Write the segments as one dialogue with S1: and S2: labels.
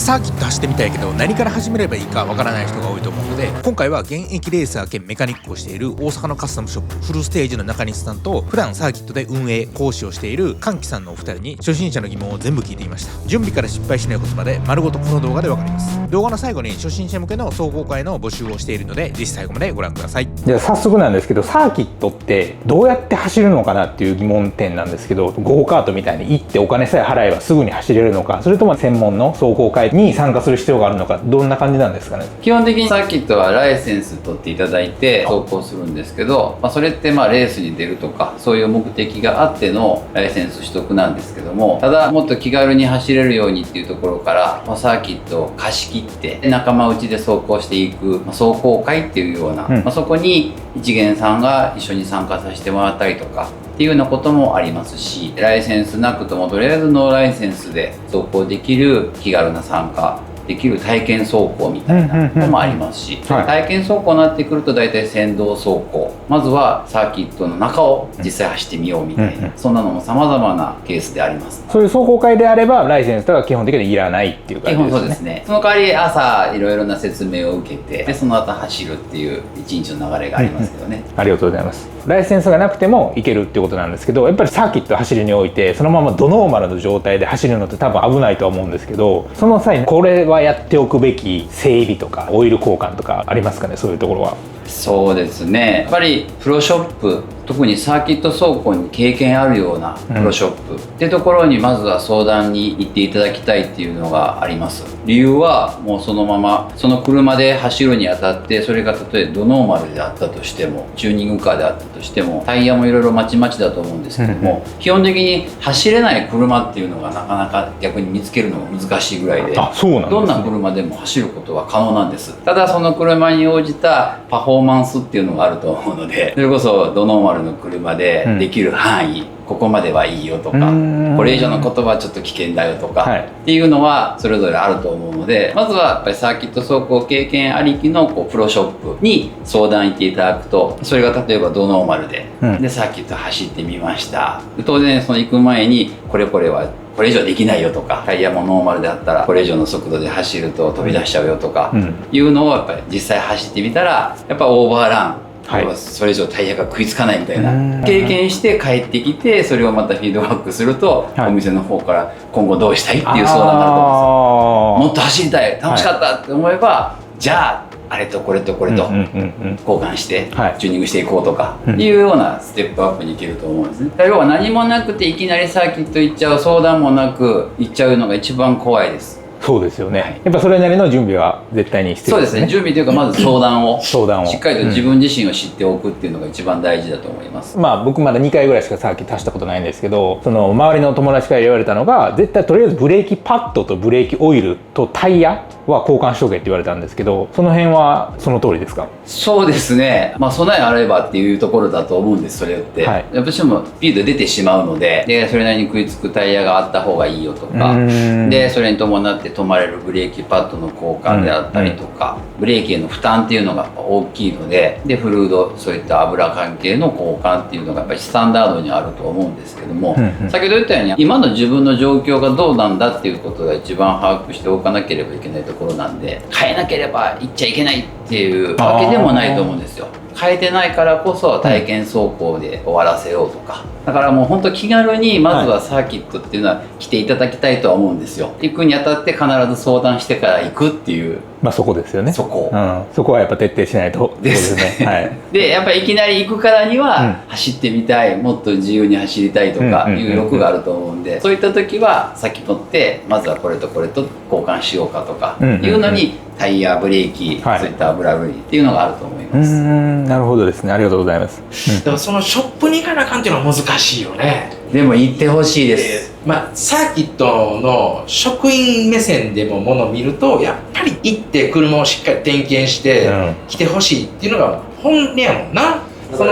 S1: サーキット走ってみたいけど何から始めればいいかわからない人が多いと思うので、今回は現役レーサー兼メカニックをしている大阪のカスタムショップフルステージの中西さんと、普段サーキットで運営講師をしている歓喜さんのお二人に初心者の疑問を全部聞いてみました。準備から失敗しないことまで丸ごとこの動画でわかります。動画の最後に初心者向けの壮行会の募集をしているので、ぜひ最後までご覧ください。
S2: じゃあ早速なんですけど、サーキットってどうやって走るのかなっていう疑問点なんですけど、ゴーカートみたいに行ってお金さえ払えばすぐに走れるのか、それとも専門の壮行会に参加する必要があるのか、どんな感じなんですかね。
S3: 基本的にサーキットはライセンス取っていただいて走行するんですけど、それってレースに出るとかそういう目的があってのライセンス取得なんですけども、ただもっと気軽に走れるようにっていうところから、サーキットを貸し切って仲間内で走行していく壮行会っていうような、そこに一元さんが一緒に参加させてもらったりとかっていうようなこともありますし、ライセンスなくともとりあえずノーライセンスで走行できる気軽な参加できる体験走行みたいなのもありますし、体験走行になってくると大体先導走行、まずはサーキットの中を実際走ってみようみたいな、そんなのも様々なケースであります。
S2: そういう走行会であればライセンスとか基本的にいらないっていう感じですね。
S3: 基本そうですね。その代わり朝いろいろな説明を受けて、でその後走るっていう一日の流れがありますけどね。
S2: ありがとうございます。ライセンスがなくてもいけるっていうことなんですけど、やっぱりサーキット走りにおいてそのままドノーマルの状態で走るのって多分危ないとは思うんですけど、その際にこれはやっておくべき整備とかオイル交換とかありますかね、そういうところは。
S3: そうですね、やっぱりプロショップ、特にサーキット走行に経験あるようなプロショップってところにまずは相談に行っていただきたいっていうのがあります。理由はもうそのままその車で走るにあたって、それが例えばドノーマルであったとしてもチューニングカーであったとしてもタイヤもいろいろまちまちだと思うんですけども、基本的に走れない車っていうのがなかなか逆に見つけるのが難しいぐらいで、どんな車でも走ることは可能なんです。ただその車に応じたパフォーマンスっていうのがあると思うので、それこそドノーマルの車でできる範囲、ここまではいいよとか、これ以上のことはちょっと危険だよとか、っていうのはそれぞれあると思うので、まずはやっぱりサーキット走行経験ありきのプロショップに相談行っていただくと、それが例えばドノーマルで、でサーキット走ってみました。当然その行く前にこれはこれ以上できないよとか、タイヤもノーマルであったらこれ以上の速度で走ると飛び出しちゃうよとか、いうのをやっぱり実際走ってみたら、やっぱオーバーラン、それ以上タイヤが食いつかないみたいな経験して帰ってきて、それをまたフィードバックすると、お店の方から今後どうしたいっていう相談になると思うんですよ。もっと走りたい、楽しかったって思えば、じゃああれとこれとこれと交換してチューニングしていこうとかいうようなステップアップにいけると思うんですね。要は何もなくていきなりサーキット行っちゃう、相談もなく行っちゃうのが一番怖いです。
S2: そうですよね、やっぱそれなりの準備は絶対に必要ですね。
S3: そうですね、準備というかまず相談を
S2: し
S3: っかりと自分自身を知っておくっていうのが一番大事だと思います。
S2: 僕まだ2回ぐらいしかサーキット走ったことないんですけど、その周りの友達から言われたのが、絶対とりあえずブレーキパッドとブレーキオイルとタイヤは交換しとけって言われたんですけど、その辺はその通りですか？
S3: そうですね、備えあればっていうところだと思うんです。それって、どうしてもスピード出てしまうので、それなりに食いつくタイヤがあった方がいいよとかで、それに伴って止まれるブレーキパッドの交換であったりとか、ブレーキへの負担っていうのが大きいので、フルード、そういった油関係の交換っていうのがやっぱりスタンダードにあると思うんですけども、先ほど言ったように今の自分の状況がどうなんだっていうことが一番把握しておかなければいけないところなんで、変えなければ行っちゃいけないっていうわけでもないと思うんですよ。変えてないからこそ体験走行で終わらせようとか、だからもう本当気軽にまずはサーキットっていうのは来ていただきたいとは思うんですよ。行くにあたって必ず相談してから行くっていう、
S2: そこですよね。
S3: そこ
S2: はやっぱ徹底しないと
S3: ですね。でやっぱりいきなり行くからには走ってみたい、もっと自由に走りたいとかいう欲があると思うんで、そういった時は先取ってまずはこれとこれと交換しようかとかいうのに、タイヤ、ブレーキ、そういった油類っていうのがあると思います。
S2: なるほどですね、ありがとうございます。
S4: でもそのショップに行かなあかんっていうのは難しいよね。
S3: でも行ってほしいです。
S4: サーキットの職員目線でもものを見ると、やっぱり行って車をしっかり点検して来てほしいっていうのが本音やもんな。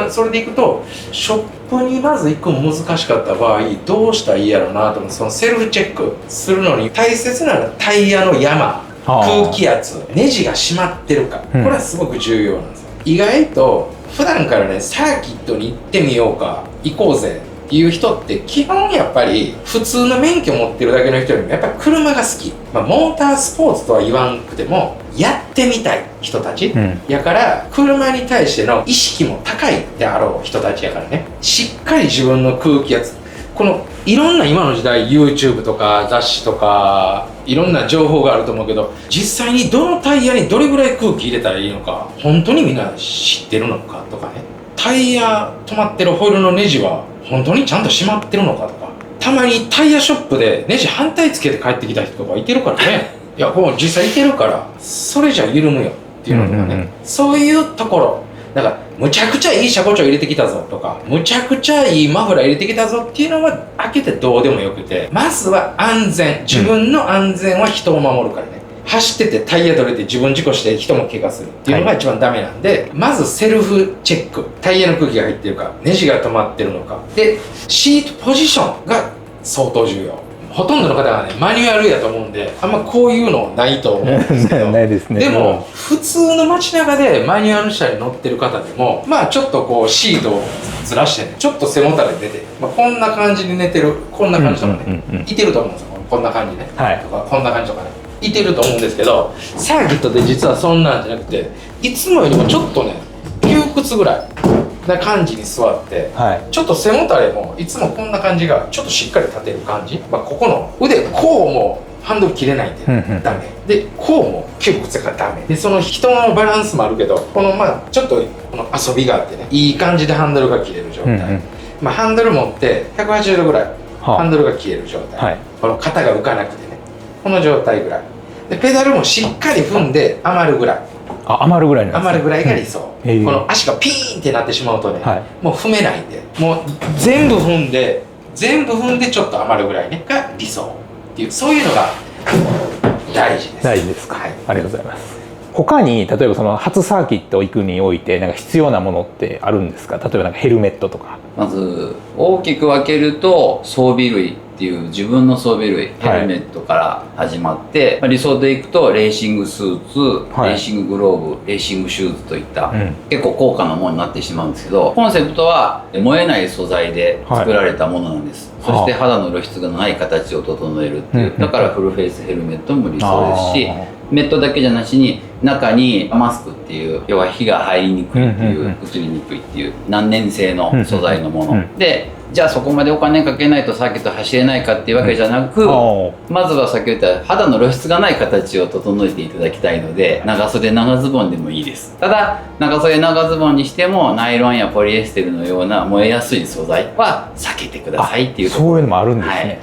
S4: それでいくと、ショップにまず行くの難しかった場合どうしたらいいやろうなと思って、そのセルフチェックするのに大切なのはタイヤの山、空気圧、ネジが締まってるか、これはすごく重要なんですよ。意外と普段からね、サーキットに行ってみようか、行こうぜっっていう人って基本やっぱり普通の免許持ってるだけの人よりもやっぱり車が好き、モータースポーツとは言わんくてもやってみたい人たち、やから車に対しての意識も高いであろう人たちやからね、しっかり自分の空気このいろんな今の時代 YouTube とか雑誌とかいろんな情報があると思うけど、実際にどのタイヤにどれぐらい空気入れたらいいのか本当にみんな知ってるのかとかね、タイヤ止まってるホイールのネジは本当にちゃんと閉まってるのかとか、たまにタイヤショップでネジ反対つけて帰ってきた人とかいてるからねいやもう実際いてるからそれじゃ緩むよっていうのとかね、そういうところだからむちゃくちゃいい車庫帳入れてきたぞとかむちゃくちゃいいマフラー入れてきたぞっていうのは開けてどうでもよくて、まずは安全、自分の安全は人を守るからね、走っててタイヤ取れて自分事故して人も怪我するっていうのが一番ダメなんで、まずセルフチェック、タイヤの空気が入ってるかネジが止まってるのかで、シートポジションが相当重要。ほとんどの方がねマニュアルやと思うんであんまこういうのないと思うんですけど
S2: ないですね。
S4: でも普通の街中でマニュアル車に乗ってる方でもちょっとこうシートをずらしてねちょっと背もたれ出て、こんな感じに寝てるこんな感じとかね、いてると思うんですよ。こんな感じね、とかこんな感じとかねいてると思うんですけど、サーキットで実はそんなんじゃなくていつもよりもちょっとね窮屈ぐらいな感じに座って、ちょっと背もたれもいつもこんな感じがちょっとしっかり立てる感じ、ここの腕こうもハンドル切れないんでダメで、こうも窮屈がダメで、その人のバランスもあるけどこのちょっとこの遊びがあってねいい感じでハンドルが切れる状態、ハンドル持って180度ぐらいハンドルが切れる状態、この肩が浮かなくてねこの状態ぐらいで、ペダルもしっかり踏んで余るぐらい、
S2: 余るぐらいなんですね。
S4: 余るぐらいが理想、この足がピーンってなってしまうとね、もう踏めないんでもう全部踏んでちょっと余るぐらいねが理想っていう、そういうのが大事です。
S2: 大事ですか、ありがとうございます。他に例えばその初サーキット行くにおいて必要なものってあるんですか？例えばヘルメットとか。
S3: まず大きく分けると装備類っていう自分の装備類、ヘルメットから始まって、理想でいくとレーシングスーツ、レーシンググローブ、レーシングシューズといった、結構高価なものになってしまうんですけど、コンセプトは燃えない素材で作られたものなんです、そして肌の露出がない形を整えるっていう、だからフルフェイスヘルメットも理想ですし、メットだけじゃなしに中にマスクっていう要は火が入りにくいっていう、移りにくいっていう難燃性の素材のもので、じゃあそこまでお金かけないとサーキット走れないかっていうわけじゃなく、まずは先ほど言った肌の露出がない形を整えていただきたいので、長袖長ズボンでもいいです。ただ長袖長ズボンにしてもナイロンやポリエステルのような燃えやすい素材は避けてくださいっていうところ。
S2: そういうのもあるんですね。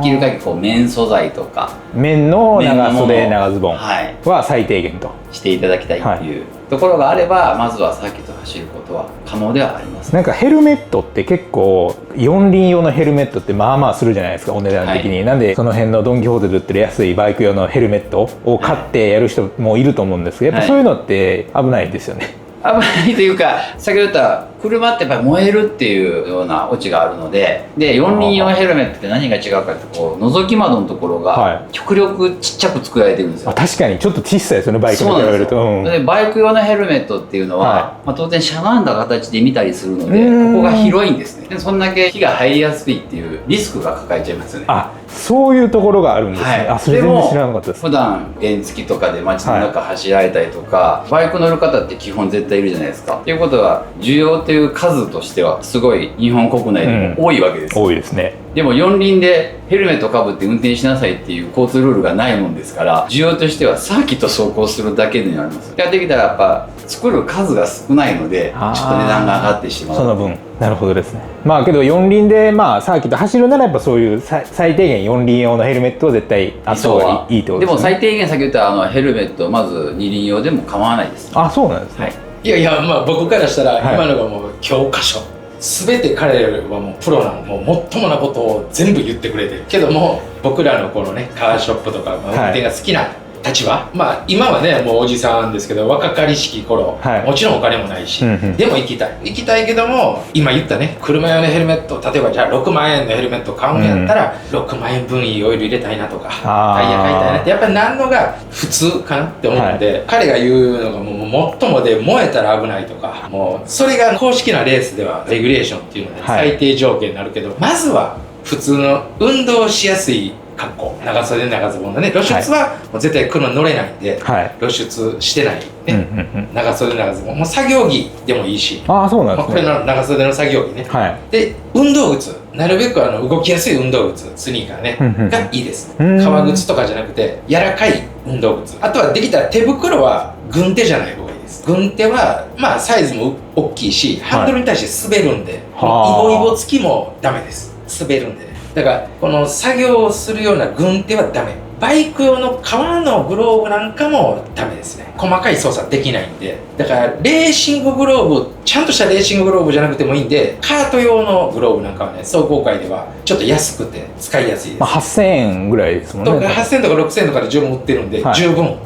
S3: できる限り綿素材とか
S2: 綿の長袖長ズボンは最低限と
S3: していただきたいっていうところがあれば、まずはサーキットを走ることは可能ではあります。
S2: ヘルメットって結構四輪用のヘルメットってまあまあするじゃないですか、お値段的に、なんでその辺のドン・キホーテで売ってる安いバイク用のヘルメットを買ってやる人もいると思うんですけど、やっぱそういうのって危ないですよね。
S3: 危ないというか、先ほど言った車ってやっぱり燃えるっていうようなオチがあるので、四輪用ヘルメットって何が違うかって覗き窓のところが極力ちっちゃく作られてるんですよ。
S2: 確かにちょっと小さいですよね、バイクに比べると。
S3: でバイク用のヘルメットっていうのは、当然しゃがんだ形で見たりするので、ここが広いんですね。でそんだけ火が入りやすいっていうリスクが抱えちゃいますよね。
S2: そういうところがあるんですね。それ全然知らなかったです。
S3: 普段原付とかで街の中走られたりとか、バイク乗る方って基本絶対いるじゃないですか。っていうことは需要という数としてはすごい日本国内でも多いわけです、
S2: 多いですね。
S3: でも四輪でヘルメットかぶって運転しなさいっていう交通ルールがないもんですから、需要としてはサーキット走行するだけになります。やってきたらやっぱ作る数が少ないのでちょっと値段が上がってしまう。
S2: その分。なるほどですね。けど四輪でサーキット走るならやっぱそういう最低限四輪用のヘルメットは絶対あった方がいいってことですね。
S3: でも最低限先言ったヘルメットまず二輪用でも構わないです。
S2: そうなんですね。
S4: いやいや、僕からしたら今のがもう教科書、全て彼らはもうプロなの、もうもっともなことを全部言ってくれてるけども、僕らのこのねカーショップとか運転が好きな立場、まあ今はねもうおじさんですけど、若かりしき頃、
S2: はい
S4: もちろんお金もないし、
S2: うんうん、
S4: でも行きたいけども、今言ったね車用のヘルメット、例えばじゃあ6万円のヘルメット買うんやったら、6万円分いいオイル入れたいなとか、タイヤ買いたいなってやっぱりなんのが普通かなって思うんで、彼が言うのがもう最もで燃えたら危ないとか、もうそれが公式なレースではレギュレーションっていうので最低条件になるけど、まずは普通の運動しやすい格好、長袖長ズボンのね、露出はもう絶対車乗れないんで、露出してない、ね、長袖長ズボン、もう作業着でもいいし、
S2: そうなんですね、
S4: これの長袖の作業着ね、で運動靴、なるべく動きやすい運動靴、スニーカーね、がいいです。革靴とかじゃなくて柔らかい運動靴、あとはできたら手袋は軍手じゃない方がいいです。軍手はまあサイズも大きいし、ハンドルに対して滑るんで、イボイボ付きもダメです。滑るんでね。だからこの作業をするような軍手はダメ。バイク用の革のグローブなんかもダメですね。細かい操作できないんで。だからレーシンググローブ、ちゃんとしたレーシンググローブじゃなくてもいいんで、カート用のグローブなんかはね、壮行会ではちょっと安くて使いやすいです。
S2: 8000円ぐらいですもんね。
S4: 8000とか6000とかで十分売ってるんで、十分。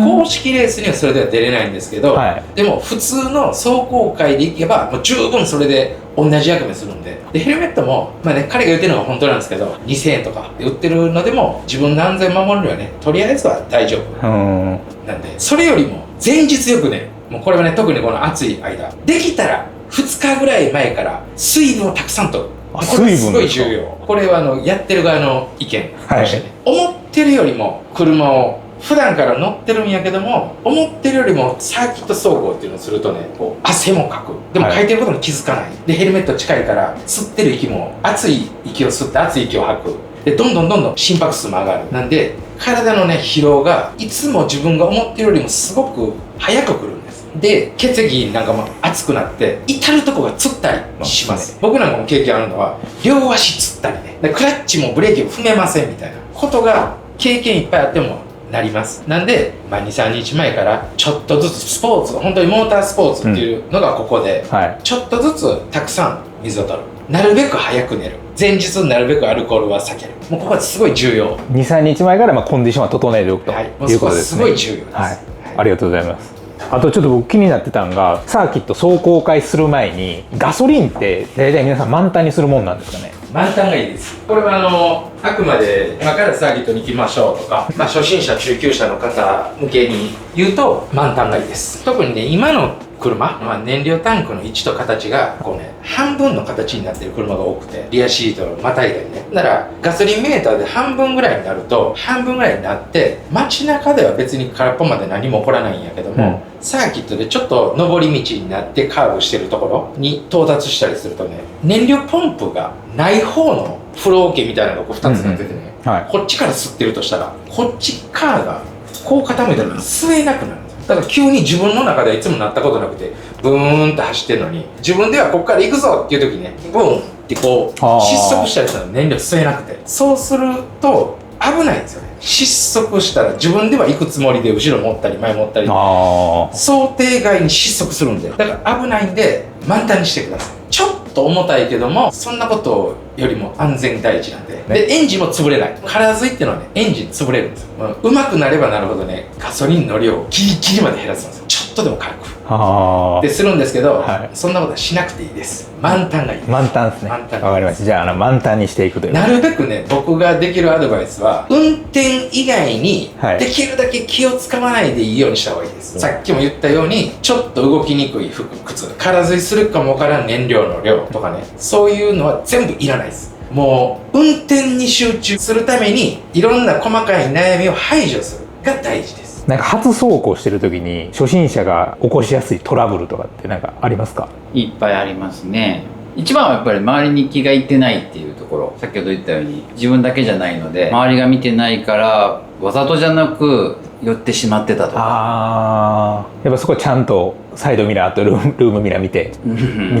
S4: 公式レースにはそれでは出れないんですけど、でも普通の壮行会で行けばもう十分それで同じ役目するんで。でヘルメットも、まあね、彼が言ってるのが本当なんですけど、2000円とかで売ってるのでも自分の安全を守るにはね、とりあえずは大丈夫なんで、それよりも前日よくね、もうこれはね、特にこの暑い間できたら2日ぐらい前から水分をたくさんとる。これすごい重要。これはやってる側の意見としてね、思ってるよりも車を普段から乗ってるんやけども、思ってるよりもサーキット走行っていうのをするとね、こう汗もかく、でもかいてることに気づかない、でヘルメット近いから吸ってる息も熱い息を吸って熱い息を吐くで、どんどん心拍数も上がる。なんで体のね疲労がいつも自分が思ってるよりもすごく早く来るんです。で血液なんかも熱くなって至るとこがつったりします。僕なんかも経験あるのは、両足つったりね、でクラッチもブレーキも踏めませんみたいなことが経験いっぱいあってもなります。なんで、まあ、2、3日前からちょっとずつスポーツ、本当にモータースポーツっていうのがここで、ちょっとずつたくさん水を取る、なるべく早く寝る、前日になるべくアルコールは避ける、もうここはすごい重要。
S2: 2、3日前からコンディションは整えておくということですね。
S4: すごい重要です、
S2: ありがとうございます。あとちょっと僕気になってたのが、サーキット走行会する前にガソリンって大体皆さん満タンにするもんなんですかね。
S4: 満タンがいいです。これはあくまで今からサーキットに行きましょうとか、まあ、初心者中級者の方向けに言うと満タンがいいです。特にね、今の車、まあ、燃料タンクの位置と形がこうね、半分の形になってる車が多くて、リアシートをまたいだりね。ならガソリンメーターで半分ぐらいになると、半分ぐらいになって街中では別に空っぽまで何も起こらないんやけども、サーキットでちょっと上り道になってカーブしてるところに到達したりするとね、燃料ポンプがない方のフロー系みたいなのが2つになっててね、こっちから吸ってるとしたら、こっち側がこう傾いたら吸えなくなるんですよ。だから急に自分の中ではいつもなったことなくて、ブーンって走ってるのに、自分ではこっから行くぞっていう時にね、ブーンってこう失速したりしたら燃料吸えなくて、そうすると危ないんですよね。失速したら自分では行くつもりで後ろ持ったり前持ったり、想定外に失速するんで、だから危ないんで満タンにしてください。ちょっと重たいけども、そんなことよりも安全第一なんで、でエンジンも潰れない。空吸いっていうのはね、エンジン潰れるんですよ。うまくなればなるほどね、ガソリンの量をギリギリまで減らすんですよ。ちょっとでも軽くでするんですけど、そんなことはしなくていいです。満タンがいいです。満タンですね。わ
S2: かりました。じゃあ満タンにしていくという。
S4: なるべくね、僕ができるアドバイスは、運転以外にできるだけ気を使わないでいいようにした方がいいです。さっきも言ったように、ちょっと動きにくい服、靴、空吸いするかもわからん燃料の量とかね、そういうのは全部いらないです。もう運転に集中するために、いろんな細かい悩みを排除するが大事です。
S2: なんか初走行してる時に初心者が起こしやすいトラブルとかってなんかありますか？
S3: いっぱいありますね。一番はやっぱり周りに気がいってないっていうところ、先ほど言ったように自分だけじゃないので、周りが見てないからわざとじゃなく寄ってしまってたとか、
S2: やっぱそこちゃんとサイドミラーとルームミラー見て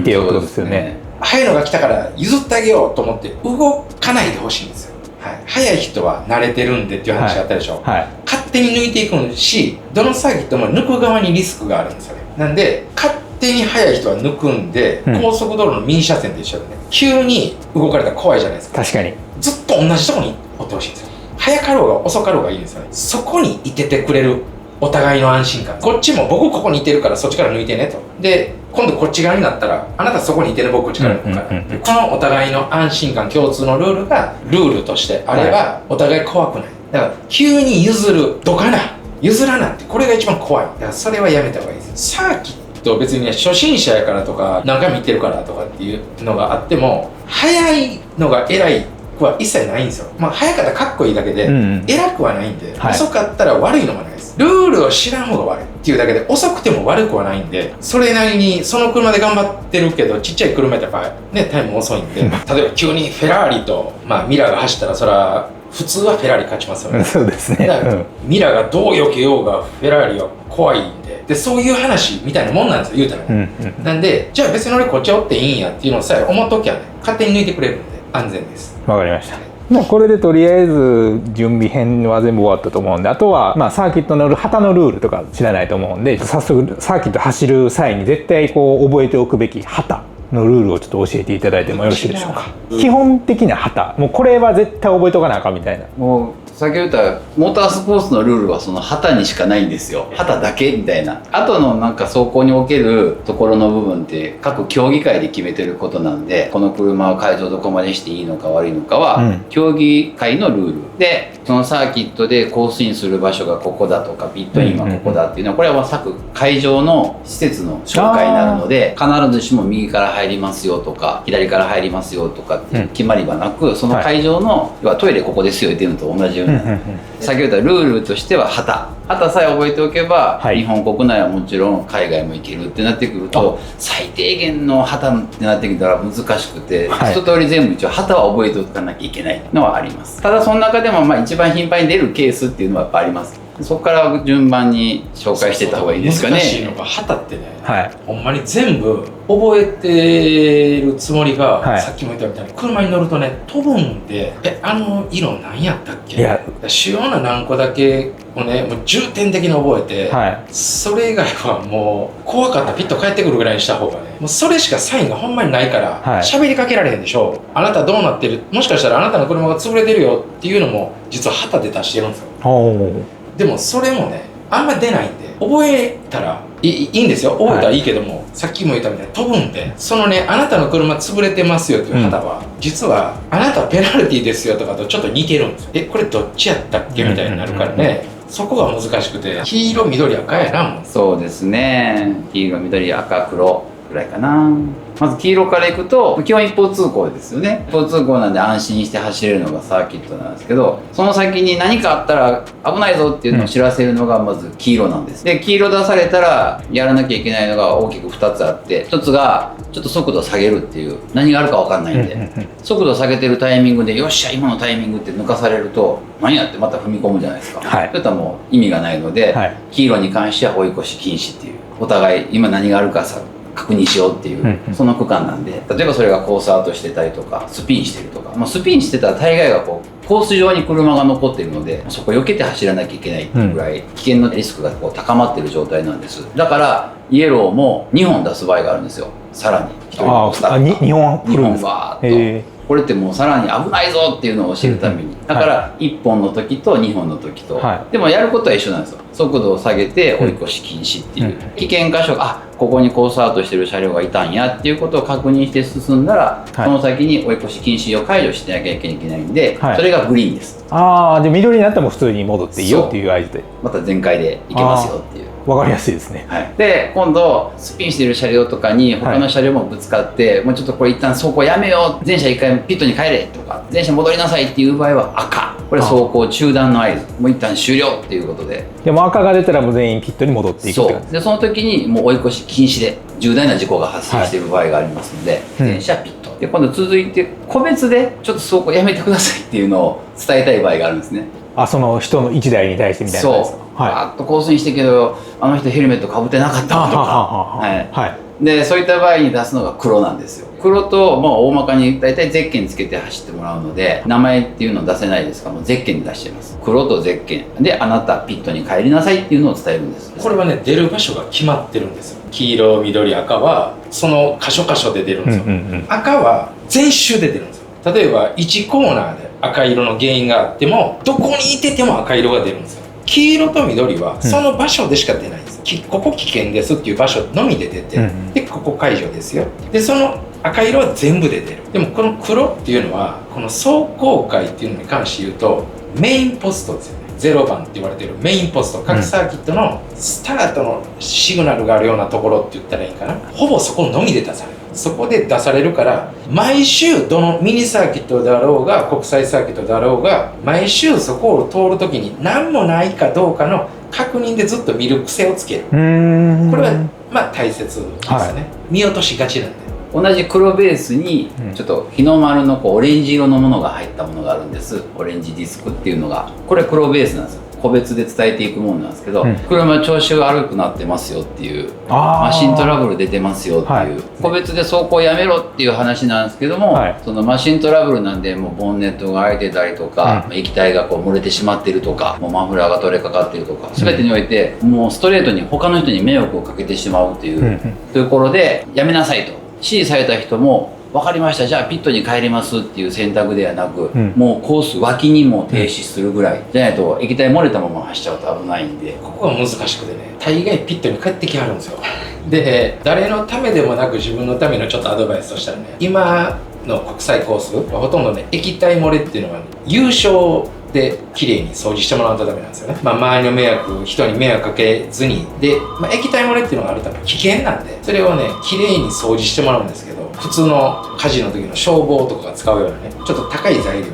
S2: よってことですよね。
S4: 速いのが来たから譲ってあげようと思って動かないでほしいんですよ。速い人は慣れてるんでっていう話あったでしょ、勝手に抜いていくし、どのサーキットも抜く側にリスクがあるんですよね。なんで勝手に速い人は抜くんで、高速道路の右車線で一緒でね、急に動かれたら怖いじゃないですか。
S2: 確かに
S4: ずっと同じとこに追ってほしいんですよ。早かろうが遅かろうがいいんですよね。そこにいててくれるお互いの安心感。こっちも僕ここにいてるからそっちから抜いてねと。で、今度こっち側になったら、あなたそこにいてね、僕こっちから抜くから。このお互いの安心感、共通のルールがルールとしてあれば、お互い怖くない。だから急に譲るとかな、譲らなって、これが一番怖い。だからそれはやめた方がいいです。サーキット別にね、初心者やからとか、何回も行ってるからとかっていうのがあっても、早いのが偉いは一切ないんですよ。まあ早かったらかっこいいだけで、偉くはないんで、遅かったら悪いのもないです。ルールを知らん方が悪いっていうだけで、遅くても悪くはないんで、それなりにその車で頑張ってるけど、ちっちゃい車やったらやっぱね、タイム遅いんで、例えば急にフェラーリと、まあミラーが走ったら、それは普通はフェラーリ勝ちますよね。
S2: そうですね。
S4: だからミラーがどう避けようが、フェラーリは怖いんで、で、そういう話みたいなもんなんですよ、言うたら。なんで、じゃあ別に俺こっちおっていいんやっていうのをさえ思っときゃね、勝手に抜いてくれるんで、安全です。
S2: わかりました。まあこれでとりあえず準備編は全部終わったと思うんで、あとはまあサーキットの旗のルールとか知らないと思うんで、早速サーキット走る際に絶対こう覚えておくべき旗のルールをちょっと教えていただいてもよろしいでしょうか。基本的な旗、もうこれは絶対覚えとかなあかんみたいな。
S3: もう先ほど言ったモータースポーツのルールはその旗にしかないんですよ。旗だけみたいな。あとのなんか走行におけるところの部分って各競技会で決めてることなんで、この車は改造どこまでしていいのか悪いのかは競技会のルールで、そのサーキットでコースインする場所がここだとかピットインはここだっていうのは、これは各会場の施設の紹介になるので、必ずしも右から入りますよとか左から入りますよとかっていう決まりはなく、その会場の要はトイレここですよっていうのと同じように、先ほど言ったルールとしては旗さえ覚えておけば、日本国内はもちろん海外も行けるってなってくると、最低限の旗ってなってきたら難しくて、一通り全部一応旗は覚えておかなきゃいけないのはあります。ただその中でもまあ一番頻繁に出るケースっていうのはやっぱあります。そこから順番に紹介していった方がいいですかね。
S4: 難しいのが旗ってね、ほんまに全部覚えてるつもりが、さっきも言ったみたいに車に乗るとね飛ぶんで、あの色何やったっけ、主要な何個だけをねもう重点的に覚えて、それ以外はもう怖かったらピッと帰ってくるぐらいにした方がね、もうそれしかサインがほんまにないから喋、りかけられへんでしょ。あなたどうなってる、もしかしたらあなたの車が潰れてるよっていうのも実は旗で出してるんですよ。でもそれもねあんま出ないんで、覚えたらいいんですよ。覚えたらいいけども、さっきも言ったみたいに飛ぶんで、そのねあなたの車潰れてますよという旗は、実はあなたはペナルティーですよとかとちょっと似てるんですよ。これどっちやったっけみたいになるからね、そこが難しくて、黄色緑赤やな。もう
S3: そうですね、黄色緑赤黒ぐらいかな。まず黄色からいくと基本一方通行ですよね。一方通行なんで安心して走れるのがサーキットなんですけど、その先に何かあったら危ないぞっていうのを知らせるのがまず黄色なんです。で黄色出されたらやらなきゃいけないのが大きく2つあって、1つがちょっと速度を下げるっていう、何があるか分かんないんで、速度を下げてるタイミングでよっしゃ今のタイミングって抜かされると何やってまた踏み込むじゃないですか。そういったらもう意味がないので、黄色に関しては追い越し禁止っていう、お互い今何があるかさ確認しようっていう、その区間なんで、例えばそれがコースアウトしてたりとかスピンしてるとか、スピンしてたら大概がこうコース上に車が残っているので、そこ避けて走らなきゃいけないっていうぐらい危険のリスクがこう高まっている状態なんです。だからイエローも2本出す場合があるんですよ。さらに1人のスタッフが
S2: 2本振るんです
S3: バーッと、これってもうさらに危ないぞっていうのを教えるために、だから1本の時と2本の時と、でもやることは一緒なんですよ。速度を下げて追い越し禁止っていう、危険箇所がここにコースアウトしてる車両がいたんやっていうことを確認して進んだら、その先に追い越し禁止を解除してなきゃいけないんで、それがグリーンです。
S2: じゃあ緑になっても普通に戻っていいよっていう合図で、
S3: また全開でいけますよっていう。
S2: 分かりやすいですね。
S3: で今度スピンしている車両とかに他の車両もぶつかって、もうちょっとこれ一旦走行やめよう、全車一回ピットに帰れとか全車戻りなさいっていう場合は赤、これ走行中断の合図、もう一旦終了っていうことで、
S2: でも赤が出たらもう全員ピットに戻っていくって感じ
S3: で、その時にもう追い越し禁止で重大な事故が発生している場合がありますので、全車ピットで、今度続いて個別でちょっと走行やめてくださいっていうのを伝えたい場合があるんですね。
S2: その人の1台に対してみたいな。
S3: そう、バーッとコースにしてけどあの人ヘルメットかぶってなかったとか、でそういった場合に出すのが黒なんですよ。黒と大まかに大体ゼッケンつけて走ってもらうので、名前っていうのを出せないですから、もうゼッケンで出してます。黒とゼッケンで、あなたピットに帰りなさいっていうのを伝えるんです。
S4: これはね出る場所が決まってるんですよ。黄色緑赤はその箇所箇所で出るんですよ。赤は全周で出るんですよ。例えば1コーナーで赤色の原因があってもどこにいてても赤色が出るんですよ。黄色と緑はその場所でしか出ないんです、ここ危険ですっていう場所のみで出て、でここ解除ですよ、でその赤色は全部で出る。でもこの黒っていうのはこの走行界っていうのに関して言うとメインポストですよね。0番って言われてるメインポスト、各サーキットのスタートのシグナルがあるようなところって言ったらいいかな、ほぼそこのみで出される。そこで出されるから毎週どのミニサーキットであろうが国際サーキットであろうが毎週そこを通るときに何もないかどうかの確認でずっと見る癖をつける。これはまあ大切ですね、見落としがちなんで。
S3: 同じ黒ベースにちょっと日の丸のこうオレンジ色のものが入ったものがあるんです。オレンジディスクっていうのが、これ黒ベースなんですよ。個別で伝えていくものなんですけど、車調子が悪くなってますよっていう、マシントラブル出てますよっていう、個別で走行やめろっていう話なんですけども、そのマシントラブルなんでもうボンネットが開いてたりとか、液体がこう漏れてしまってるとか、もうマフラーが取れかかってるとか、全てにおいてもうストレートに他の人に迷惑をかけてしまうっていうところでやめなさいと指示された人も分かりました、じゃあピットに帰りますっていう選択ではなく、もうコース脇にも停止するぐらいじゃないと液体漏れたまま走っちゃうと危ないんで、
S4: ここが難しくてね、大概ピットに帰ってきはるんですよ。で誰のためでもなく自分のためのちょっとアドバイスとしたらね、今の国際コースはほとんどね液体漏れっていうのは、ね、優勝で綺麗に掃除してもらうとダメなんですよね。周りの迷惑、人に迷惑かけずにで、液体漏れっていうのがあるため危険なんで、それをね綺麗に掃除してもらうんですけど、普通の火事の時の消防とかが使うようなねちょっと高い材料、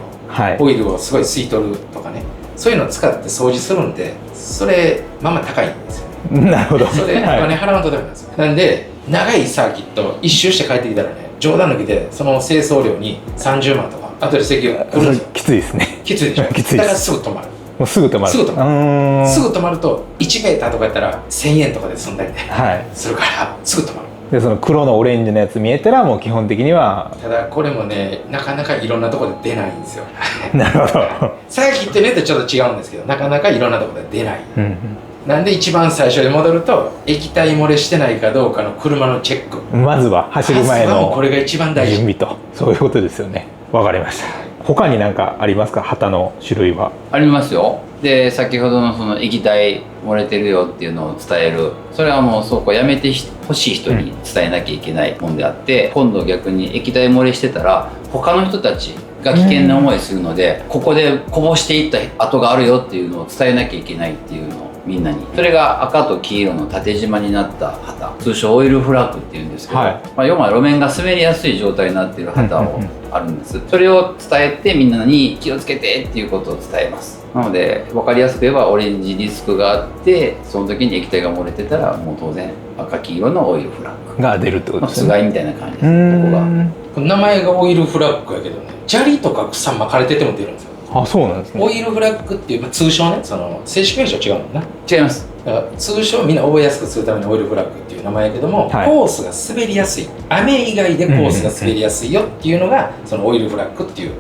S4: オイルをすごい吸い取るとかね、そういうのを使って掃除するんで、それまあまあ高いんですよね。
S2: なるほど。
S4: それお金払わんとダメなんですよ。なんで長いサーキット一周して帰ってきたらね、冗談抜きでその清掃料に30万とか後で請求来るんですよ。
S2: きついですね。
S4: きついでしょ。
S2: きついです。
S4: だからすぐ止まる。
S2: もうすぐ止まる。
S4: すぐ止まる。すぐ止まると1メーターとかやったら1000円とかで済んだりね、するからすぐ止まる。
S2: でその黒のオレンジのやつ見えたらもう基本的には、
S4: ただこれもねなかなかいろんなところで出ないんですよ。
S2: なるほど。
S4: サーキットによってちょっと違うんですけど、なかなかいろんなところで出ない、なんで一番最初に戻ると液体漏れしてないかどうかの車のチェック、
S2: まずは走る前の
S4: これが一番大事、
S2: 準備と、そういうことですよね。わかりました。他に何かありますか、旗の種類は。
S3: ありますよ。で先ほどのその液体漏れてるよっていうのを伝える、それはもうそうこうやめてほしい人に伝えなきゃいけないもんであって、今度逆に液体漏れしてたら他の人たちが危険な思いするので、ここでこぼしていった跡があるよっていうのを伝えなきゃいけないっていうのをみんなに、それが赤と黄色の縦縞になった旗、通称オイルフラッグっていうんですけど、要は路面が滑りやすい状態になっている旗をあるんです。それを伝えてみんなに気をつけてっていうことを伝えます。なので分かりやすく言えばオレンジディスクがあって、その時に液体が漏れてたらもう当然赤黄色のオイルフラッグ
S2: が出るってことですね。
S3: つがいみたいな感じです。ここが
S4: 名前がオイルフラッグやけどね、砂利とか草巻かれてても出るんですよ。
S2: あ、そうなんですね。
S4: オイルフラッグっていう、通称ね、その正式名称違うもんな。
S3: 違います。
S4: だから通称みんな覚えやすくするためにオイルフラッグっていう名前やけども、コースが滑りやすい、雨以外でコースが滑りやすいよっていうのがそのオイルフラッグっていう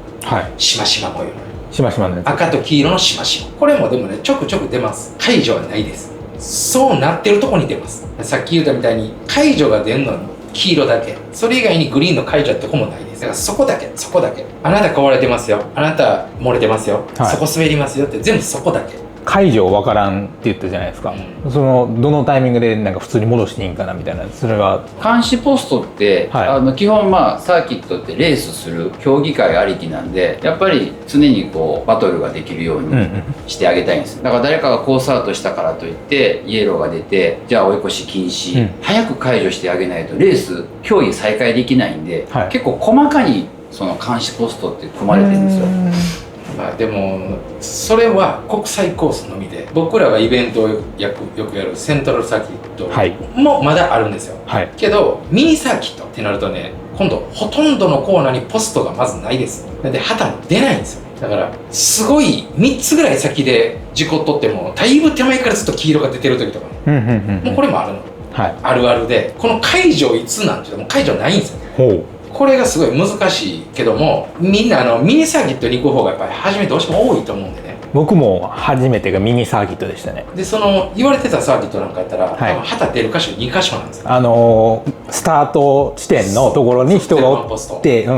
S4: しましま模様、
S2: しましまのやつ、
S4: 赤と黄色のしましま。これもでもねちょくちょく出ます。解除はないです。そうなってるとこに出ます。さっき言ったみたいに解除が出るのは黄色だけ、それ以外にグリーンの解除ってとこもないです。だからそこだけ、そこだけ、あなた壊れてますよ、あなた漏れてますよ、そこ滑りますよって全部そこだけ。
S2: 解除わからんって言ったじゃないですか、そのどのタイミングでなんか普通に戻していいんかなみたいな、それは
S3: 監視ポストって、基本サーキットってレースする競技会ありきなんで、やっぱり常にこうバトルができるようにしてあげたいんです。だから誰かがコースアウトしたからといってイエローが出て、じゃあ追い越し禁止、早く解除してあげないとレース競技再開できないんで、結構細かにその監視ポストって組まれてるんですよ。
S4: でもそれは国際コースのみで、僕らがイベントをよくやるセントラルサーキットもまだあるんですよ、けどミニサーキットってなるとね、今度ほとんどのコーナーにポストがまずないです。で旗も出ないんですよ。だからすごい3つぐらい先で事故取ってもだいぶ手前からずっと黄色が出てる時とかね、もうこれもあるの、あるあるで、この解除いつなんていうのも解除ないんですよね。これがすごい難しいけども、みんなミニサーキットに行く方がやっぱり初めどうしても多いと思うんでね。
S2: 僕も初めてがミニサーキットでしたね。
S4: でその言われてたサーキットなんかやったら、多分旗出る箇所2箇所なんですよ。
S2: スタート地点のところに人がおって、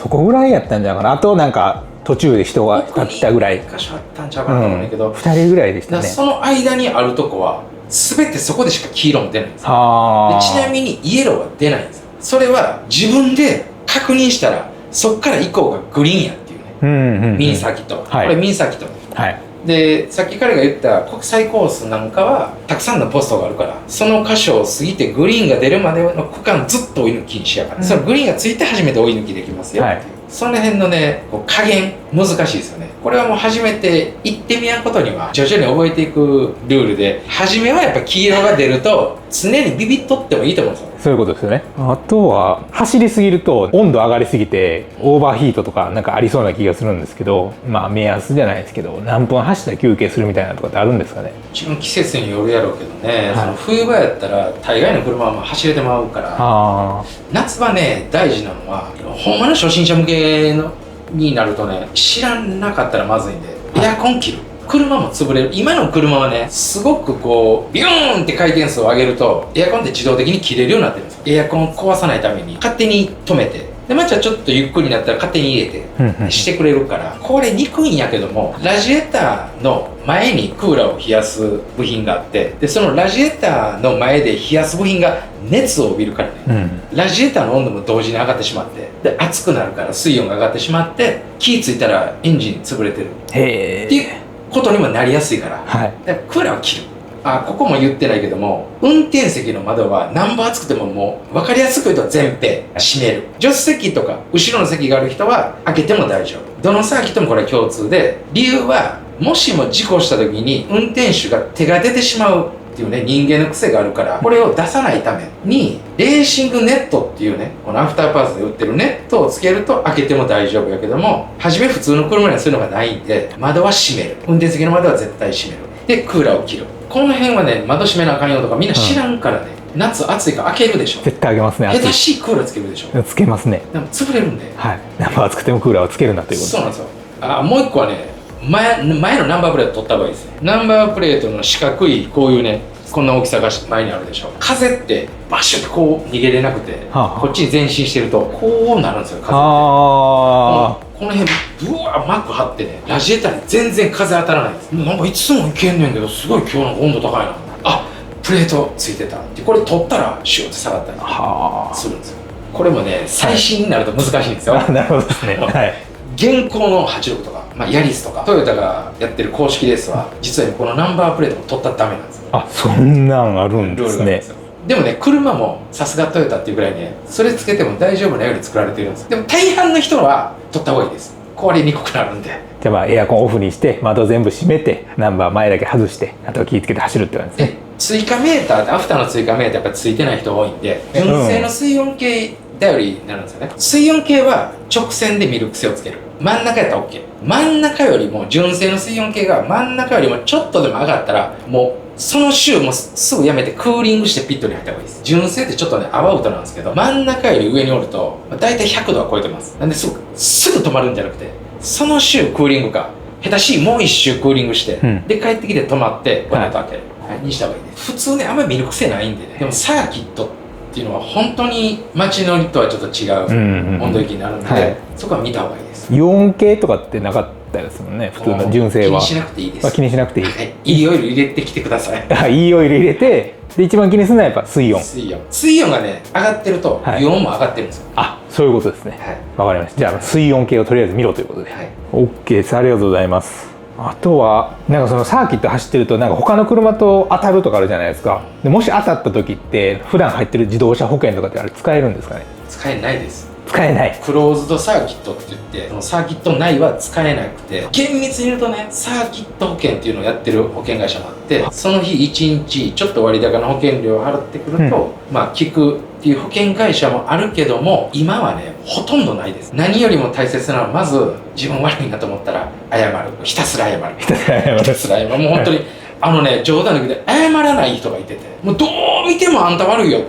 S2: そこぐらいやったんじゃないかな。あとなんか途中で人が来たぐらい、
S4: 一箇所あったんちゃうかなと思うんだけど、
S2: 2人ぐらいでしたね。
S4: だからその間にあるとこは全てそこでしか黄色も出ないんですよ。
S2: あ
S4: でちなみにイエローは出ないんですよ。それは自分で確認したらそっから以降がグリーンやっていうね、
S2: うんうんうん、
S4: ミニサーキット、
S2: はい、
S4: これミニサーキット
S2: はい
S4: で、さっき彼が言った国際コースなんかはたくさんのポストがあるから、その箇所を過ぎてグリーンが出るまでの区間ずっと追い抜きにしやがって、そのグリーンがついて初めて追い抜きできますよっていう、その辺のねこう加減難しいですよね。これはもう初めて行ってみやんことには徐々に覚えていくルールで、初めはやっぱ黄色が出ると常にビビっとってもいいと思うんですよ。
S2: そういうことですよね。あとは走りすぎると温度上がりすぎてオーバーヒートとかなんかありそうな気がするんですけど、まあ目安じゃないですけど何分走ったら休憩するみたいなとかってあるんですかね。
S4: 一番季節によるやろうけどね、
S2: はい、
S4: その冬場やったら大概の車はもう走れてまうから、夏場ね大事なのはほんまの初心者向けのになるとね、知らなかったらまずいんでエアコン切る。車も潰れる。今の車はねすごくこうビューンって回転数を上げるとエアコンって自動的に切れるようになってるんですよ。エアコン壊さないために勝手に止めて、でまあじゃあちょっとゆっくりになったら勝手に入れてしてくれるから、これにくいんやけども、ラジエーターの前にクーラーを冷やす部品があって、でそのラジエーターの前で冷やす部品が熱を帯びるからね、ラジエーターの温度も同時に上がってしまって、で熱くなるから水温が上がってしまって、気ぃついたらエンジン潰れてるっていうことにもなりやすいから、だからクーラーを切る。ここも言ってないけども、運転席の窓は何番暑くてももう分かりやすく言うと前閉閉める。助手席とか後ろの席がある人は開けても大丈夫。どのサーキットもこれは共通で、理由はもしも事故した時に運転手が手が出てしまうっていうね、人間の癖があるから、これを出さないためにレーシングネットっていうね、このアフターパーツで売ってるネットをつけると開けても大丈夫やけども、初め普通の車にはそういうのがないんで、窓は閉める。運転席の窓は絶対閉める。でクーラーを切る。この辺はね、窓閉めなあかんよとかみんな知らんからね、夏暑いから開けるでしょ。
S2: 絶対開けますね。
S4: 下手しいクーラーつけるでしょ。
S2: つけますね。
S4: でも潰れるんで、
S2: ナンバー暑くてもクーラーをつけるなということ。
S4: そうなんですよ。もう一個はね、前のナンバープレート取った方がいいですね。ナンバープレートの四角いこういうね、こんな大きさが前にあるでしょ。風ってバシュってこう逃げれなくて、こっちに前進してるとこうなるんですよ、風って。この辺ブワー膜張ってね、ラジエーターに全然風当たらないんです。なんかいつもいけんねんけど、すごい今日の温度高いな。プレートついてたって、これ取ったらシューって下がったりするんですよ。これもね、最新になると難しいんですよ。
S2: なるほどですね。
S4: 現行の86とか、ヤリスとかトヨタがやってる公式レースは実はこのナンバープレートも取ったらダメなんですよ。
S2: そんなんあるんですね。
S4: でもね、車もさすがトヨタっていうぐらいね、それつけても大丈夫なように作られてるんです。でも大半の人は取った方がいいです。壊れにくくなるんで。
S2: じゃあエアコンオフにして窓全部閉めてナンバー前だけ外して、あとは気をつけて走るって感じですね。
S4: 追加メーターってアフターの追加メーターやっぱついてない人多いんで、純正の水温計頼りになるんですよね。水温計は直線で見る癖をつける。真ん中やったら OK。真ん中よりも純正の水温計が真ん中よりもちょっとでも上がったら、もうその週もすぐやめてクーリングしてピットに入った方がいいです。純正ってちょっとねアバウトなんですけど、真ん中より上におるとだいたい100度は超えてます。なんですぐ止まるんじゃなくて、その週クーリングか下手しいもう一周クーリングして、で帰ってきて止まってボンネット開ける、にした方がいいです。普通ねあんまり見る癖ないんでね。でもサーキットっていうのは本当に街乗りとはちょっと違う温度域になるので、そこは見た方がいいです。
S2: 4K とかってなかったですもんね、普通の純正は。
S4: 気にしなくていいです。
S2: 気にしなくていい。
S4: いいオイル入れてきてください。
S2: いいオイル入れて、で一番気にするのはやっぱ水温
S4: がね上がってると油温も上がってるんですよ。
S2: そういうことですね。わかりました。じゃあ水温計をとりあえず見ろということで。OK です。ありがとうございます。あとはなんかそのサーキット走ってるとなんか他の車と当たるとかあるじゃないですか。でもし当たった時って普段入ってる自動車保険とかってあれ使えるんですかね。
S4: 使えないです。
S2: 使えない。
S4: クローズドサーキットって言って、そのサーキット内は使えなくて、厳密に言うとね、サーキット保険っていうのをやってる保険会社もあって、その日1日ちょっと割高な保険料を払ってくると、効くっていう保険会社もあるけども、今はねほとんどないです。何よりも大切なのはまず自分悪いなと思ったら謝る。ひたすら謝る。もう本当に冗談抜きで謝らない人がいてて、もうどう見てもあんた悪いよ、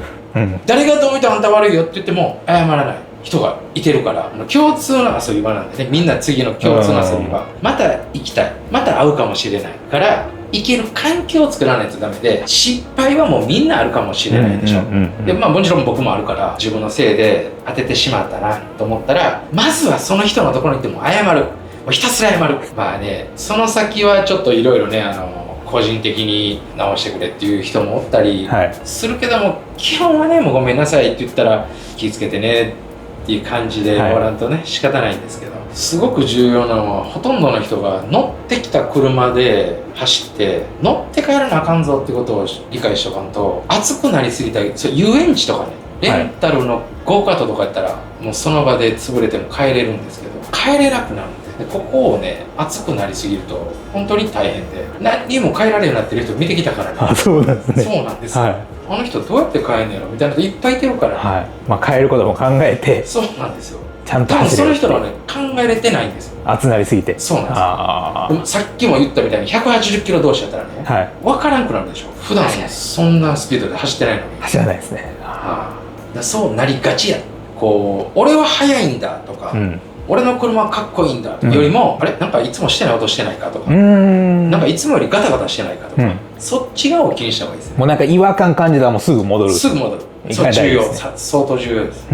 S4: 誰がどう見てもあんた悪いよって言っても謝らない人がいてるから、共通の遊び場なんでね、みんな次の共通の遊び場、また行きたい、また会うかもしれないから行ける環境を作らないとダメで、失敗はもうみんなあるかもしれないでしょ。でもちろん僕もあるから、自分のせいで当ててしまったなと思ったら、まずはその人のところに行っても謝る。うひたすら謝る。まあね、その先はちょっといろいろね、個人的に直してくれっていう人もおったりするけども、基本はね、もうごめんなさいって言ったら気ぃつけてねっていう感じで終わらんとね、仕方ないんですけど、すごく重要なのは、ほとんどの人が乗ってきた車で走って乗って帰らなあかんぞってことを理解しとかんと、熱くなりすぎたり、遊園地とかね、レンタルのゴーカートとかやったらもうその場で潰れても帰れるんですけど、帰れなくなるんで、ここをね、熱くなりすぎると本当に大変で、何にも帰られるようになってる人見てきたからね。
S2: あ、そうなんですね。
S4: そうなんですよ、
S2: はい、
S4: あの人どうやって帰んねやろみたいな人いっぱいいてるから、
S2: はい、まあ帰ることも考えて、
S4: そうなんですよ。
S2: ちゃんと
S4: 多分その
S2: 走れる
S4: 人らはね、考えれてないんですよ。
S2: 熱なりすぎて。
S4: そうなんですよ。
S2: あ
S4: でもさっきも言ったみたいに180キロ同士やったらね、
S2: あ、はい、
S4: 分からんくなるでしょ。普段そんなスピードで走ってないのに。
S2: 走らないですね。
S4: だからそうなりがちや。こう俺は速いんだとか、
S2: うん、
S4: 俺の車はかっこいいんだよりも、あれなんかいつもしてない音してないかとか、
S2: なん
S4: かいつもよりガタガタしてないかとか、そっち側を気にした方がいいですね。
S2: もうなんか違和感感じたらもうすぐ戻る。
S4: すぐ戻る。そう重要、相当重要です。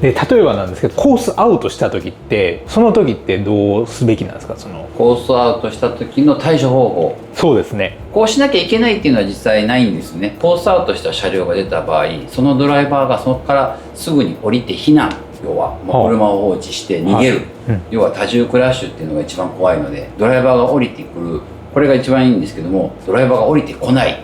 S2: で例えばなんですけど、コースアウトした時ってその時ってどうすべきなんですか？その
S3: コースアウトした時の対処方法。
S2: そうですね。
S3: こうしなきゃいけないっていうのは実際ないんですね。コースアウトした車両が出た場合、そのドライバーがそこからすぐに降りて避難、要はもう車を放置して逃げる、要は多重クラッシュっていうのが一番怖いので、ドライバーが降りてくる、これが一番いいんですけども、ドライバーが降りてこない、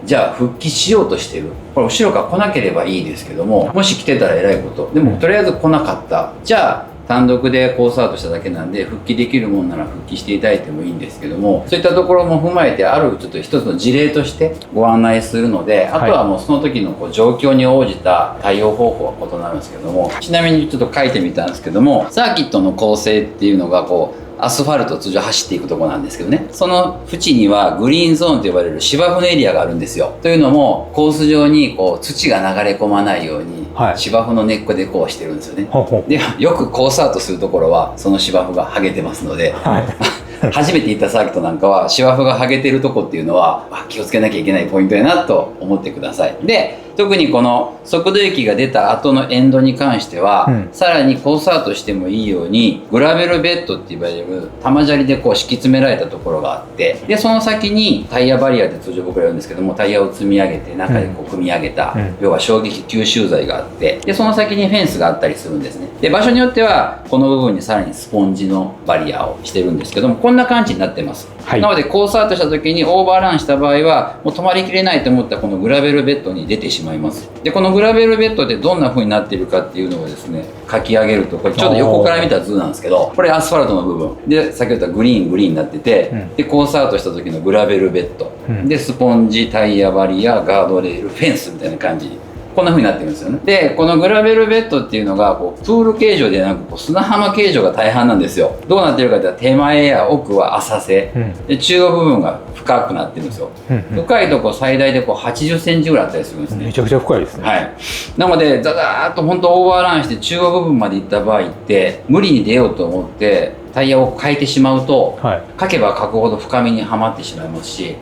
S3: じゃあ復帰しようとしてる、これ後ろから来なければいいですけども、もし来てたらえらいこと、でもとりあえず来なかった、じゃあ単独でコースアウトしただけなんで復帰できるもんなら復帰していただいてもいいんですけども、そういったところも踏まえてあるちょっと一つの事例としてご案内するので、あとはもうその時のこう状況に応じた対応方法は異なるんですけども、ちなみにちょっと書いてみたんですけども、サーキットの構成っていうのがこうアスファルトを通常走っていくところなんですけどね、その縁にはグリーンゾーンと呼ばれる芝生のエリアがあるんですよ。というのもコース上にこう土が流れ込まないように芝生の根っこでこうしてるんですよね。でよくコースアウトするところはその芝生が剥げてますので、初めて行ったサーキットなんかは芝生が剥げてるとこっていうのは気をつけなきゃいけないポイントやなと思ってください。で特にこの速度域が出た後のエンドに関しては、さらにコースアウトしてもいいようにグラベルベッドっていわれる玉砂利でこう敷き詰められたところがあって、でその先にタイヤバリアで通常僕ら言うんですけども、タイヤを積み上げて中でこう組み上げた、要は衝撃吸収剤があって、でその先にフェンスがあったりするんですね。で場所によってはこの部分にさらにスポンジのバリアをしてるんですけども、こんな感じになってます。なのでコースアウトした時にオーバーランした場合はもう止まりきれないと思ったらこのグラベルベッドに出てしまいます。でこのグラベルベッドでどんな風になっているかっていうのをですね書き上げると、これちょっと横から見た図なんですけど、これアスファルトの部分で先ほど言ったグリーンになってて、でコースアウトした時のグラベルベッド、でスポンジ、タイヤバリア、ガードレール、フェンスみたいな感じ、こんな風になってるんですよね。でこのグラベルベッドっていうのがこうプール形状ではなくこう砂浜形状が大半なんですよ。どうなってるかというと手前や奥は浅瀬、で中央部分が深くなってるんですよ。深いとこ最大でこう80センチぐらいあったりするんですね。
S2: めちゃくちゃ深いですね。
S3: はい。なのでザザーッと本当オーバーランして中央部分まで行った場合って無理に出ようと思ってタイヤを変えてしまうと、書けば書くほど深みにはまってしまいますし、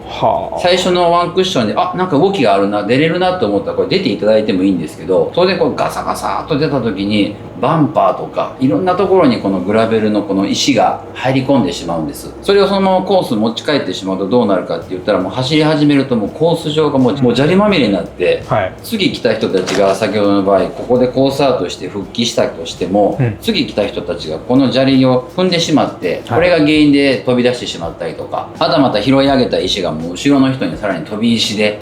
S3: 最初のワンクッションでなんか動きがあるな、出れるなと思ったらこれ出ていただいてもいいんですけど、当然こうガサガサっと出た時にバンパーとかいろんなところにこのグラベルのこの石が入り込んでしまうんです。それをそのままコース持ち帰ってしまうとどうなるかって言ったら、もう走り始めるともうコース上がもう砂利まみれになって、次来た人たちが先ほどの場合ここでコースアウトして復帰したとしても、次来た人たちがこの砂利を踏んでしまって、これが原因で飛び出してしまったりとか、はたまた拾い上げた石がもう後ろの人にさらに飛び石で、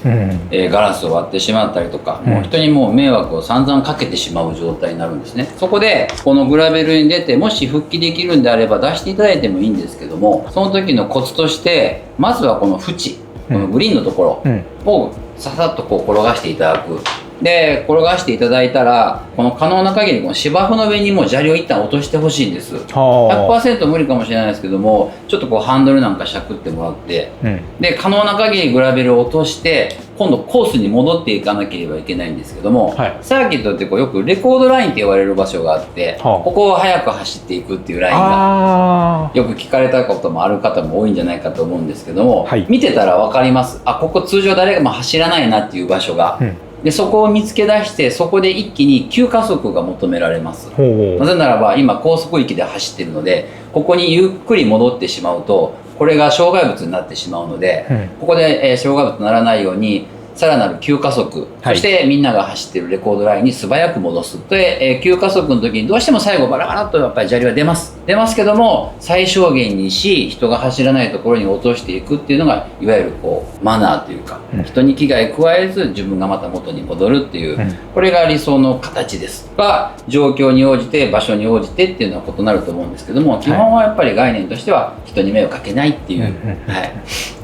S3: ガラスを割ってしまったりとか、もう人にもう迷惑を散々かけてしまう状態になるんですね。そこでこのグラベルに出てもし復帰できるんであれば出していただいてもいいんですけども、その時のコツとしてまずはこの縁、このグリーンのところをささっとこう転がしていただく。で転がしていただいたら、この可能な限りこの芝生の上にもう砂利を一旦落としてほしいんです。 100% 無理かもしれないですけども、ちょっとこうハンドルなんかしゃくってもらって、で可能な限りグラベルを落として今度コースに戻っていかなければいけないんですけども、サーキットってこうよくレコードラインって言われる場所があって、ここを速く走っていくっていうラインがよく聞かれたこともある方も多いんじゃないかと思うんですけども、見てたら分かります。ここ通常誰がも走らないなっていう場所がでそこを見つけ出してそこで一気に急加速が求められます。
S2: ほうほう。
S3: なぜならば今高速域で走っているのでここにゆっくり戻ってしまうとこれが障害物になってしまうので、ここで障害物にならないようにさらなる急加速、そしてみんなが走っているレコードラインに素早く戻すで、急加速の時にどうしても最後バラバラっとやっぱり砂利は出ますけども最小限にし人が走らないところに落としていくっていうのがいわゆるこうマナーというか、人に危害加えず自分がまた元に戻るっていう、これが理想の形ですが状況に応じて場所に応じてっていうのは異なると思うんですけども基本はやっぱり概念としては人に迷惑かけないっていう、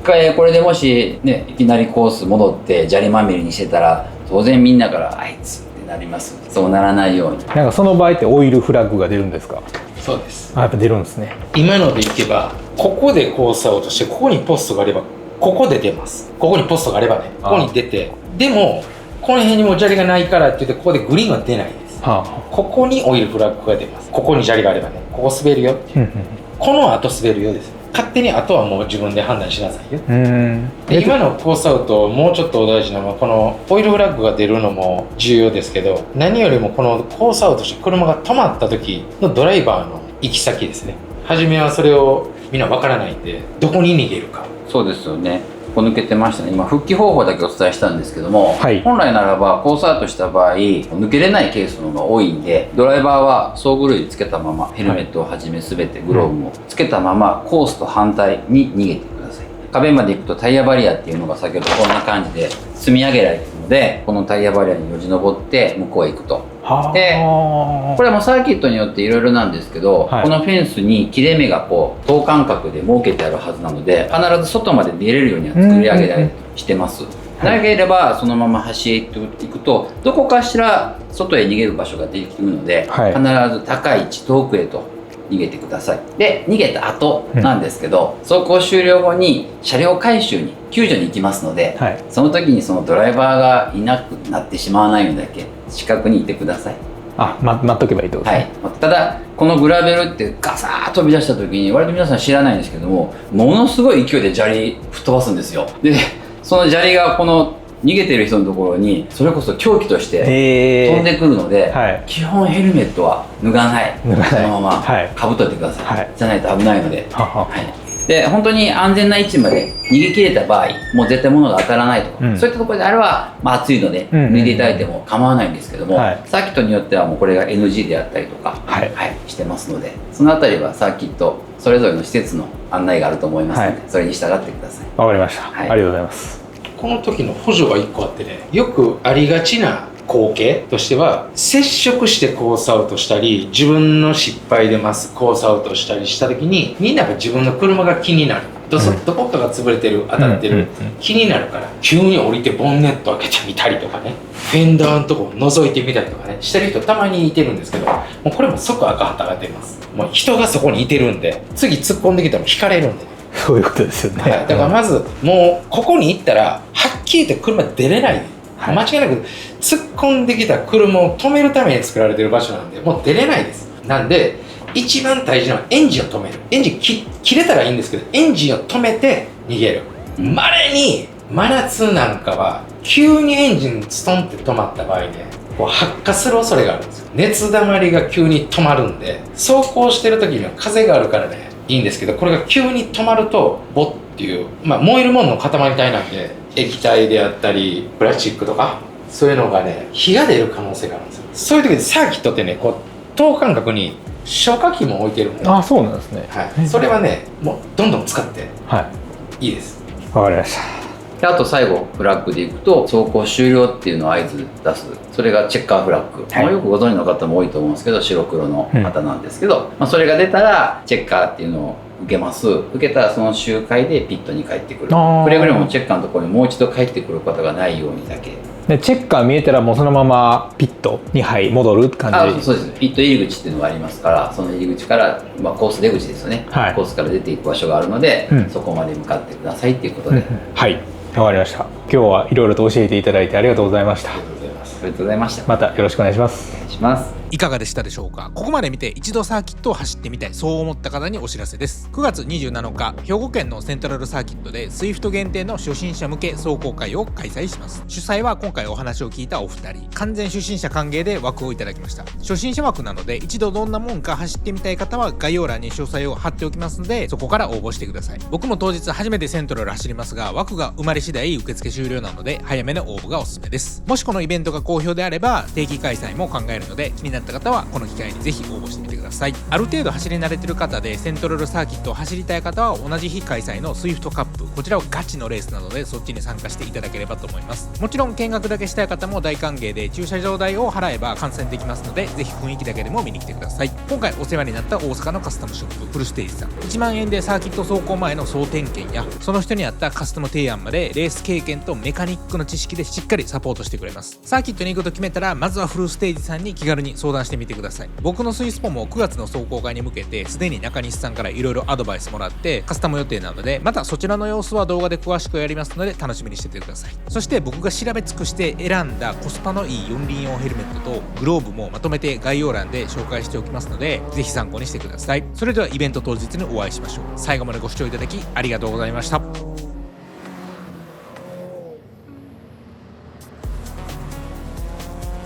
S3: これでもしねいきなりコース戻って砂利まみれにしてたら当然みんなからあいつってなります。そうならないように。
S2: なんかその場合ってオイルフラッグが出るんですか？
S4: そうです。
S2: あ、やっぱ出るんですね。
S4: 今のでいけばここでコースアウトしてここにポストがあればここで出ます。ここにポストがあればねここに出てでもこの辺にも砂利がないからって言ってここでグリーンは出ないです、ここにオイルフラッグが出ます。ここに砂利があればねここ滑るよっていう、この後滑るよです。勝手にあとはもう自分で判断しなさいよ。で今のコースアウトもうちょっと大事なのはこのオイルフラッグが出るのも重要ですけど何よりもこのコースアウトして車が止まった時のドライバーの行き先ですね。初めはそれをみんなわからないんでどこに逃げるか。
S3: そうですよね。ここ抜けてましたね。今復帰方法だけお伝えしたんですけども、
S2: はい、
S3: 本来ならばコースアウトした場合抜けれないケースの方が多いんでドライバーは装具類つけたままヘルメットをはじめ全てグローブもつけたままコースと反対に逃げてください。壁まで行くとタイヤバリアっていうのが先ほどこんな感じで積み上げられているのでこのタイヤバリアによじ登って向こうへ行くと。でこれはもうサーキットによっていろいろなんですけど、このフェンスに切れ目がこう等間隔で設けてあるはずなので必ず外まで出れるようには作り上げられしてます。なければそのまま走へ行くとどこかしら外へ逃げる場所ができるので、必ず高い位置遠くへと逃げてください。で逃げた後なんですけど、走行終了後に車両回収に救助に行きますので、その時にそのドライバーがいなくなってしまわないようにだけ近くにいてください。
S2: 待っとけばいいってことですね。
S3: ただこのグラベルってガサーッと飛び出した時に割と皆さん知らないんですけどもものすごい勢いで砂利吹っ飛ばすんですよ。でその砂利がこの逃げてる人のところにそれこそ凶器として飛んでくるので、基本ヘルメットは脱がないそのままかぶっといてください、じゃないと危ないので、で本当に安全な位置まで逃げ切れた場合もう絶対物が当たらないとか、そういったところであれば、暑いので脱いでいただいても構わないんですけども、サーキットによってはもうこれが NG であったりとか、してますのでそのあたりはサーキットそれぞれの施設の案内があると思いますので、それに従ってください。
S2: わかりました、ありがとうございます。
S4: この時の補助が1個あってねよくありがちな光景としては接触してコースアウトしたり自分の失敗でますコースアウトしたりした時にみんなが自分の車が気になるどこかが潰れてる当たってる気になるから急に降りてボンネット開けてみたりとかねフェンダーのとこ覗いてみたりとかねしてる人たまにいてるんですけどもうこれも即赤旗が出ます。もう人がそこにいてるんで次突っ込んできても引かれるんで、ね、
S2: そういうことですよね、
S4: だからまずもうここに行ったらはっきり言って車出れない、間違いなく突っ込んできた車を止めるために作られてる場所なんでもう出れないです。なんで一番大事なのはエンジンを止める。エンジン切れたらいいんですけどエンジンを止めて逃げる。稀に真夏なんかは急にエンジンストンって止まった場合ねこう発火する恐れがあるんですよ。熱だまりが急に止まるんで走行してる時には風があるからねいいんですけどこれが急に止まるとボッっていう、燃えるものの塊体なんで液体であったりプラスチックとかそういうのがね火が出る可能性があるんですよ。そういう時でサーキットってねこう等間隔に消火器も置いてるんで
S2: そうなんですね、
S4: それはねもうどんどん使っていいです。
S2: わかりました。
S3: であと最後フラッグでいくと走行終了っていうのを合図出すそれがチェッカーフラッグ、よくご存知の方も多いと思うんですけど白黒の旗なんですけど、それが出たらチェッカーっていうのを受けます。受けたらその周回でピットに帰ってくる。くれぐれもチェッカーのところにもう一度帰ってくることがないようにだけ
S2: でチェッカー見えたらもうそのままピットに戻る感じ。
S3: そうです。ピット入り口っていうのがありますからその入り口から、コース出口ですよね、コースから出ていく場所があるので、そこまで向かってくださいっていうことで、
S2: わかりました。今日はいろいろと教えていただいてありがとうございました。
S3: ありがとうございました。
S2: またよろしくお願いします。
S3: お願いします。
S1: いかがでしたでしょうか。ここまで見て一度サーキットを走ってみたい、そう思った方にお知らせです。9月27日、兵庫県のセントラルサーキットで SWIFT 限定の初心者向け壮行会を開催します。主催は今回お話を聞いたお二人、完全初心者歓迎で枠をいただきました。初心者枠なので、一度どんなもんか走ってみたい方は概要欄に詳細を貼っておきますので、そこから応募してください。僕も当日初めてセントラル走りますが、枠が埋まり次第受付終了なので、早めの応募がおすすめです。もしこのイベントが好評であれば定期開催も考えるので、気になった方はこの機会にぜひ応募してみてください。ある程度走り慣れてる方でセントラルサーキットを走りたい方は、同じ日開催の SWIFT カップ、こちらはガチのレースなので、そっちに参加していただければと思います。もちろん見学だけしたい方も大歓迎で、駐車場代を払えば観戦できますので、ぜひ雰囲気だけでも見に来てください。今回お世話になった大阪のカスタムショップフルステージさん、1万円でサーキット走行前の総点検や、その人に合ったカスタム提案まで、レース経験とメカニックの知識でしっかりサポートしてくれます。サーキットに行くと決めたら、まずはフルステージさんに気軽に相談してみてください。僕のスイスポも9月の走行会に向けてすでに中西さんからいろいろアドバイスもらってカスタム予定なので、またそちらの様子は動画で詳しくやりますので、楽しみにしててください。そして僕が調べ尽くして選んだコスパのいい四輪用ヘルメットとグローブもまとめて概要欄で紹介しておきますので、ぜひ参考にしてください。それではイベント当日にお会いしましょう。最後までご視聴いただきありがとうございました。